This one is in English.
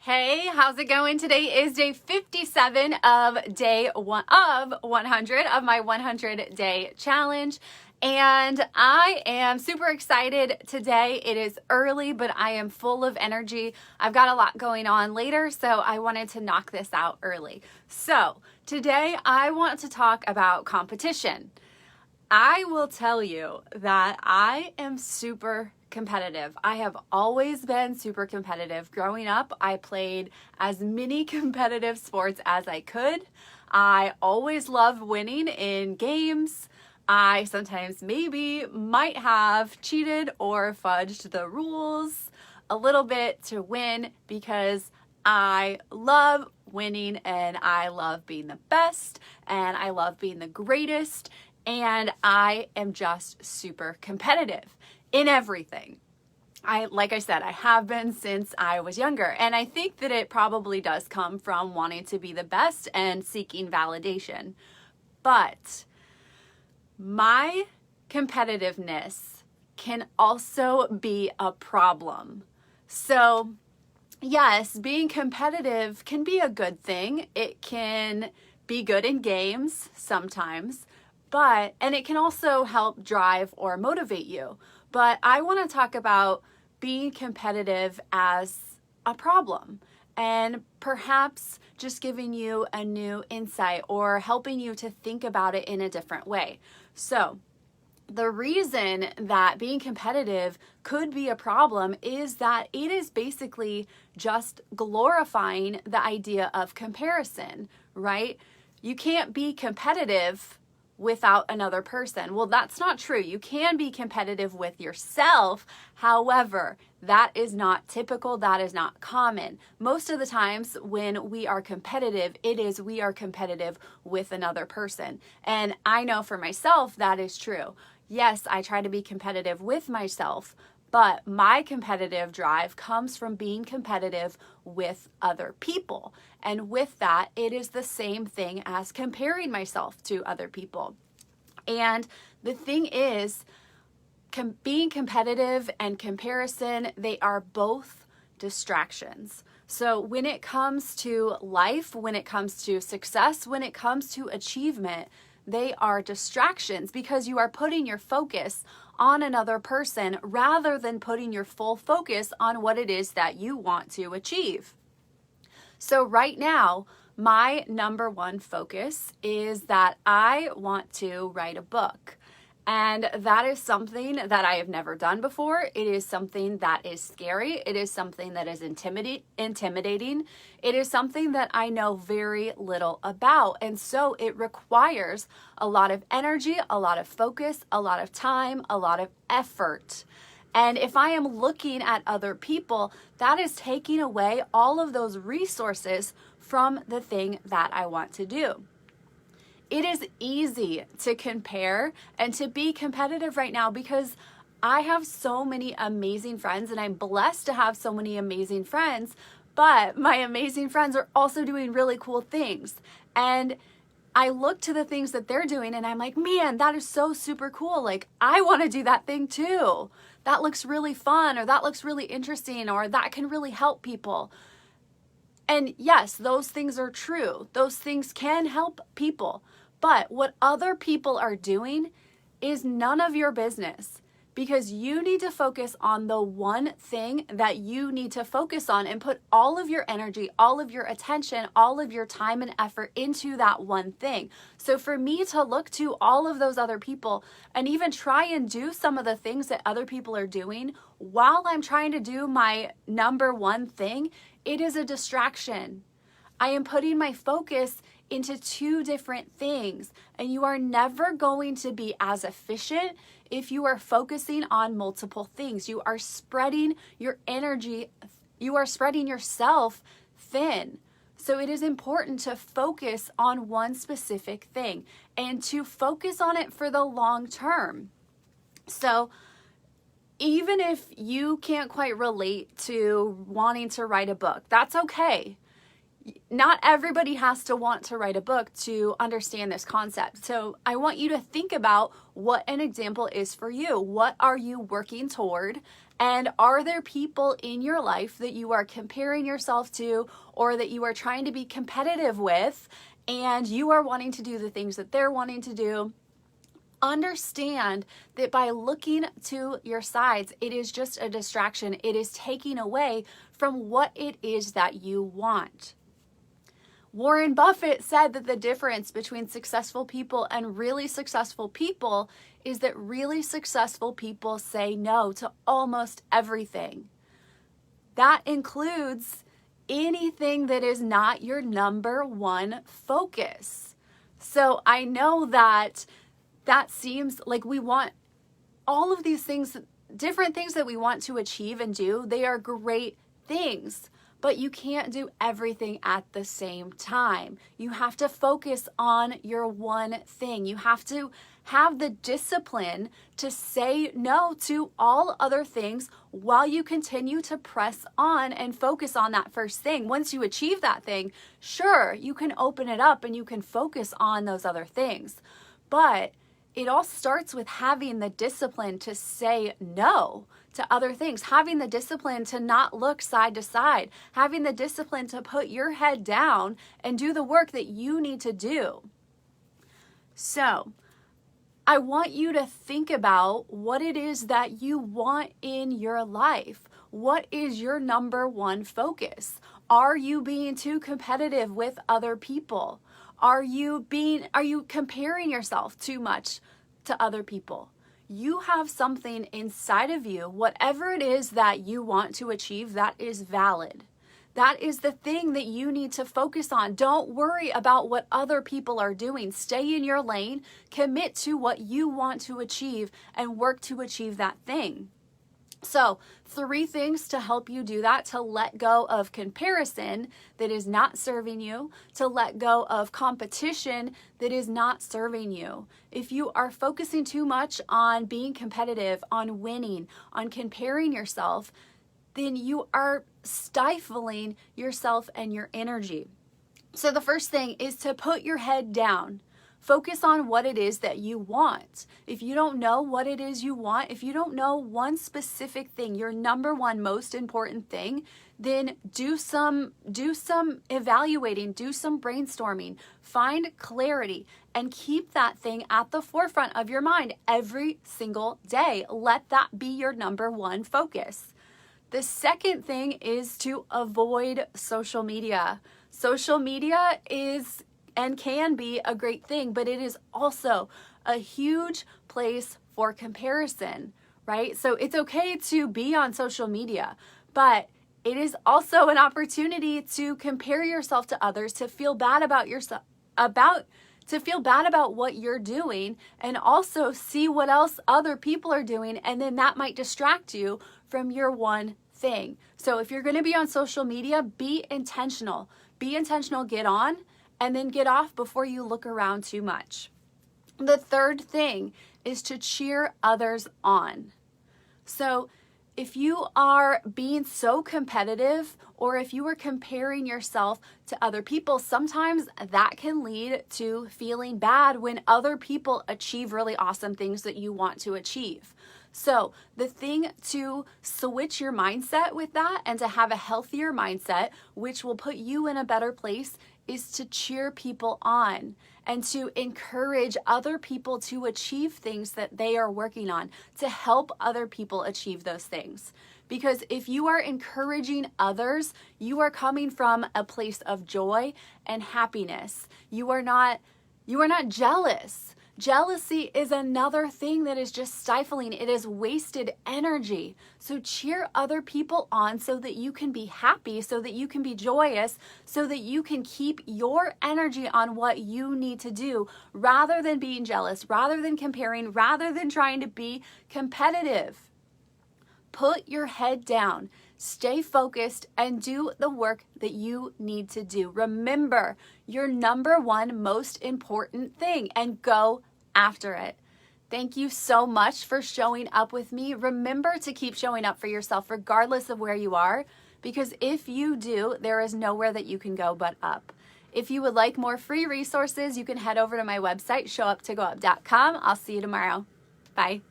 Hey, how's it going? Today is day 57 of day 100 of my 100-day challenge. And I am super excited today. It is early, but I am full of energy. I've got a lot going on later, so I wanted to knock this out early. So today I want to talk about competition. I will tell you that I am super competitive. I have always been super competitive. Growing up, I played as many competitive sports as I could. I always loved winning in games. I sometimes maybe might have cheated or fudged the rules a little bit to win because I love winning and I love being the best and I love being the greatest. And I am just super competitive in everything. Like I said, I have been since I was younger. And I think that it probably does come from wanting to be the best and seeking validation. But my competitiveness can also be a problem. So yes, being competitive can be a good thing. It can be good in games sometimes. And it can also help drive or motivate you. But I want to talk about being competitive as a problem and perhaps just giving you a new insight or helping you to think about it in a different way. So the reason that being competitive could be a problem is that it is basically just glorifying the idea of comparison, right? You can't be competitive without another person. Well, that's not true. You can be competitive with yourself. However, that is not typical. That is not common. Most of the times when we are competitive, we are competitive with another person. And I know for myself that is true. Yes, I try to be competitive with myself, but my competitive drive comes from being competitive with other people. And with that, it is the same thing as comparing myself to other people. And the thing is, being competitive and comparison, they are both distractions. So when it comes to life, when it comes to success, when it comes to achievement, they are distractions because you are putting your focus on another person rather than putting your full focus on what it is that you want to achieve. So right now, my number one focus is that I want to write a book. And that is something that I have never done before. It is something that is scary. It is something that is intimidating. It is something that I know very little about. And so it requires a lot of energy, a lot of focus, a lot of time, a lot of effort. And if I am looking at other people, that is taking away all of those resources from the thing that I want to do. It is easy to compare and to be competitive right now because I have so many amazing friends and I'm blessed to have so many amazing friends, but my amazing friends are also doing really cool things. And I look to the things that they're doing and I'm like, man, that is so super cool. Like, I want to do that thing too. That looks really fun, or that looks really interesting, or that can really help people. And yes, those things are true. Those things can help people. But what other people are doing is none of your business, because you need to focus on the one thing that you need to focus on and put all of your energy, all of your attention, all of your time and effort into that one thing. So for me to look to all of those other people and even try and do some of the things that other people are doing while I'm trying to do my number one thing, it is a distraction. I am putting my focus into two different things, and you are never going to be as efficient if you are focusing on multiple things. You are spreading your energy, you are spreading yourself thin. So it is important to focus on one specific thing and to focus on it for the long term. So even if you can't quite relate to wanting to write a book, that's okay. Not everybody has to want to write a book to understand this concept. So I want you to think about what an example is for you. What are you working toward? And are there people in your life that you are comparing yourself to, or that you are trying to be competitive with, and you are wanting to do the things that they're wanting to do? Understand that by looking to your sides, it is just a distraction. It is taking away from what it is that you want. Warren Buffett said that the difference between successful people and really successful people is that really successful people say no to almost everything. That includes anything that is not your number one focus. So I know that seems like we want all of these things, different things that we want to achieve and do. They are great things, but you can't do everything at the same time. You have to focus on your one thing. You have to have the discipline to say no to all other things while you continue to press on and focus on that first thing. Once you achieve that thing, sure, you can open it up and you can focus on those other things. But it all starts with having the discipline to say no to other things, having the discipline to not look side to side, having the discipline to put your head down and do the work that you need to do. So I want you to think about what it is that you want in your life. What is your number one focus? Are you being too competitive with other people? Are you comparing yourself too much to other people? You have something inside of you, whatever it is that you want to achieve, that is valid. That is the thing that you need to focus on. Don't worry about what other people are doing. Stay in your lane, commit to what you want to achieve, and work to achieve that thing. So 3 things to help you do that: to let go of comparison that is not serving you, to let go of competition that is not serving you. If you are focusing too much on being competitive, on winning, on comparing yourself, then you are stifling yourself and your energy. So the first thing is to put your head down. Focus on what it is that you want. If you don't know what it is you want, if you don't know one specific thing, your number one most important thing, then do some evaluating, do some brainstorming, find clarity, and keep that thing at the forefront of your mind every single day. Let that be your number one focus. The second thing is to avoid social media. Social media is and can be a great thing, but it is also a huge place for comparison, right? So it's okay to be on social media, but it is also an opportunity to compare yourself to others, to feel bad about yourself, to feel bad about what you're doing, and also see what else other people are doing, and then that might distract you from your one thing. So if you're going to be on social media, be intentional. Be intentional, get on, and then get off before you look around too much. The third thing is to cheer others on. So if you are being so competitive, or if you are comparing yourself to other people, sometimes that can lead to feeling bad when other people achieve really awesome things that you want to achieve. So the thing to switch your mindset with that and to have a healthier mindset, which will put you in a better place, is to cheer people on and to encourage other people to achieve things that they are working on, to help other people achieve those things. Because if you are encouraging others, you are coming from a place of joy and happiness. You are not jealous. Jealousy is another thing that is just stifling. It is wasted energy. So cheer other people on so that you can be happy, so that you can be joyous, so that you can keep your energy on what you need to do, rather than being jealous, rather than comparing, rather than trying to be competitive. Put your head down, stay focused, and do the work that you need to do. Remember your number one most important thing and go after it. Thank you so much for showing up with me. Remember to keep showing up for yourself regardless of where you are, because if you do, there is nowhere that you can go but up. If you would like more free resources, you can head over to my website, showuptogoup.com. I'll see you tomorrow. Bye.